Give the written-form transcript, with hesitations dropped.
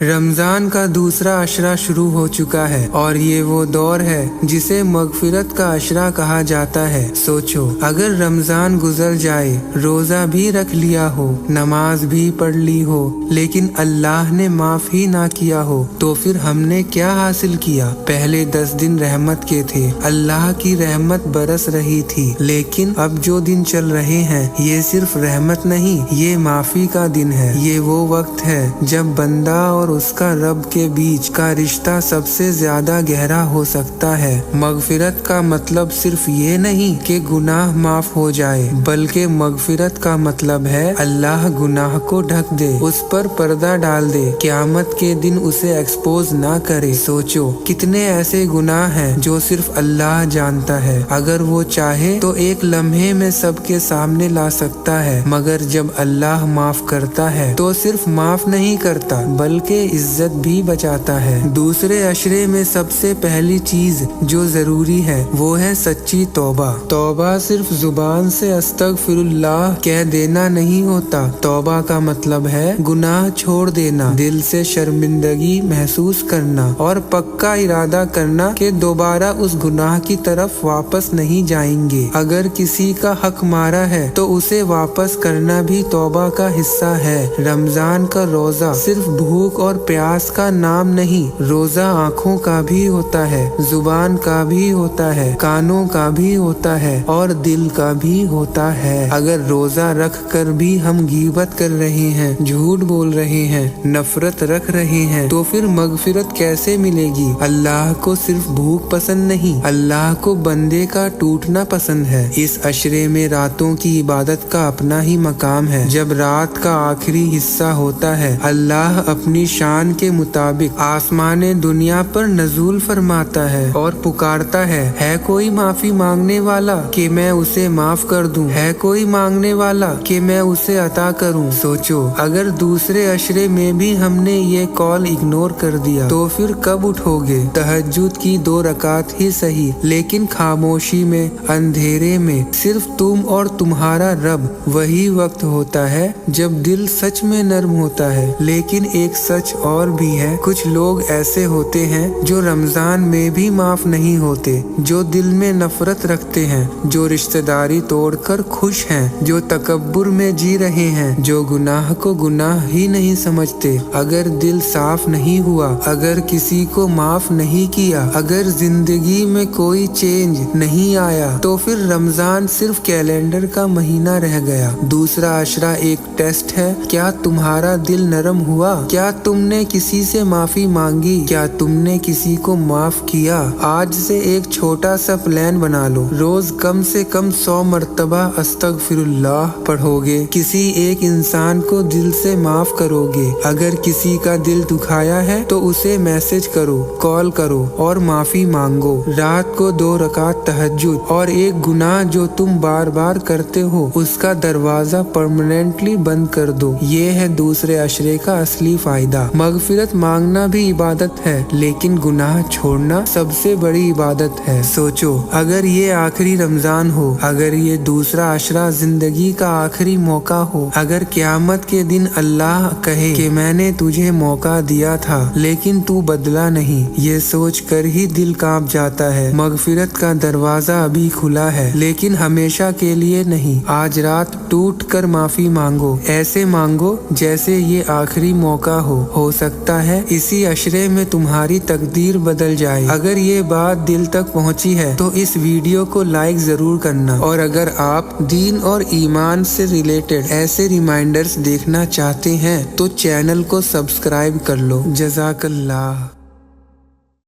रमजान का दूसरा अशरा शुरू हो चुका है और ये वो दौर है जिसे मगफिरत का अशरा कहा जाता है। सोचो, अगर रमजान गुजर जाए, रोजा भी रख लिया हो, नमाज भी पढ़ ली हो, लेकिन अल्लाह ने माफ ही ना किया हो, तो फिर हमने क्या हासिल किया? पहले 10 दिन रहमत के थे, अल्लाह की रहमत बरस रही थी, लेकिन अब जो दिन चल रहे हैं ये सिर्फ रहमत नहीं, ये माफी का दिन है। ये वो वक्त है जब बंदा और उसका रब के बीच का रिश्ता सबसे ज्यादा गहरा हो सकता है। मगफिरत का मतलब सिर्फ ये नहीं कि गुनाह माफ हो जाए, बल्कि मगफिरत का मतलब है अल्लाह गुनाह को ढक दे, उस पर पर्दा डाल दे, क़यामत के दिन उसे एक्सपोज ना करे। सोचो, कितने ऐसे गुनाह हैं जो सिर्फ अल्लाह जानता है। अगर वो चाहे तो एक लम्हे में सबके सामने ला सकता है, मगर जब अल्लाह माफ करता है तो सिर्फ माफ नहीं करता बल्कि इज्जत भी बचाता है। दूसरे अशरे में सबसे पहली चीज जो जरूरी है वो है सच्ची तौबा। तौबा सिर्फ जुबान से अस्तगफिरुल्लाह कह देना नहीं होता। तौबा का मतलब है गुनाह छोड़ देना, दिल से शर्मिंदगी महसूस करना और पक्का इरादा करना कि दोबारा उस गुनाह की तरफ वापस नहीं जाएंगे। अगर किसी का हक मारा है तो उसे वापस करना भी तौबा का हिस्सा है। रमजान का रोजा सिर्फ भूख और प्यास का नाम नहीं, रोजा आँखों का भी होता है, जुबान का भी होता है, कानों का भी होता है और दिल का भी होता है। अगर रोजा रख कर भी हम गीबत कर रहे हैं, झूठ बोल रहे हैं, नफरत रख रहे हैं, तो फिर मगफिरत कैसे मिलेगी? अल्लाह को सिर्फ भूख पसंद नहीं, अल्लाह को बंदे का टूटना पसंद है। इस अशरे में रातों की इबादत का अपना ही मकाम है। जब रात का आखिरी हिस्सा होता है, अल्लाह अपनी शान के मुताबिक आसमाने दुनिया पर नजूल फरमाता है और पुकारता है कोई माफी मांगने वाला कि मैं उसे माफ कर दूं, है कोई मांगने वाला कि मैं उसे अता करूं। सोचो, अगर दूसरे अशरे में भी हमने ये कॉल इग्नोर कर दिया तो फिर कब उठोगे? तहज्जुद की 2 रकात ही सही, लेकिन खामोशी में, अंधेरे में, सिर्फ तुम और तुम्हारा रब। वही वक्त होता है जब दिल सच में नर्म होता है। लेकिन एक सच और भी है, कुछ लोग ऐसे होते हैं जो रमजान में भी माफ नहीं होते, जो दिल में नफरत रखते हैं, जो रिश्तेदारी तोड़कर खुश हैं, जो तकब्बुर में जी रहे हैं, जो गुनाह को गुनाह ही नहीं समझते। अगर दिल साफ नहीं हुआ, अगर किसी को माफ नहीं किया, अगर जिंदगी में कोई चेंज नहीं आया, तो फिर रमजान सिर्फ कैलेंडर का महीना रह गया। दूसरा अशरा एक टेस्ट है। क्या तुम्हारा दिल नरम हुआ? क्या तुमने किसी से माफी मांगी? क्या तुमने किसी को माफ किया? आज से एक छोटा सा प्लान बना लो। रोज कम से कम 100 मर्तबा अस्तगफिरुल्लाह पढ़ोगे, किसी एक इंसान को दिल से माफ करोगे। अगर किसी का दिल दुखाया है तो उसे मैसेज करो, कॉल करो और माफी मांगो। रात को 2 रकात तहज्जुद और एक गुनाह जो तुम बार बार करते हो उसका दरवाजा परमानेंटली बंद कर दो। ये है दूसरे अशरे का असली फायदा। मगफिरत मांगना भी इबादत है, लेकिन गुनाह छोड़ना सबसे बड़ी इबादत है। सोचो, अगर ये आखिरी रमजान हो, अगर ये दूसरा अशरा जिंदगी का आखिरी मौका हो, अगर क़यामत के दिन अल्लाह कहे कि मैंने तुझे मौका दिया था लेकिन तू बदला नहीं, ये सोच कर ही दिल कांप जाता है। मगफिरत का दरवाजा अभी खुला है, लेकिन हमेशा के लिए नहीं। आज रात टूट कर माफी मांगो, ऐसे मांगो जैसे ये आखिरी मौका हो सकता है इसी अशरे में तुम्हारी तकदीर बदल जाए। अगर ये बात दिल तक पहुंची है तो इस वीडियो को लाइक जरूर करना, और अगर आप दीन और ईमान से रिलेटेड ऐसे रिमाइंडर्स देखना चाहते हैं तो चैनल को सब्सक्राइब कर लो। जज़ाकल्लाह।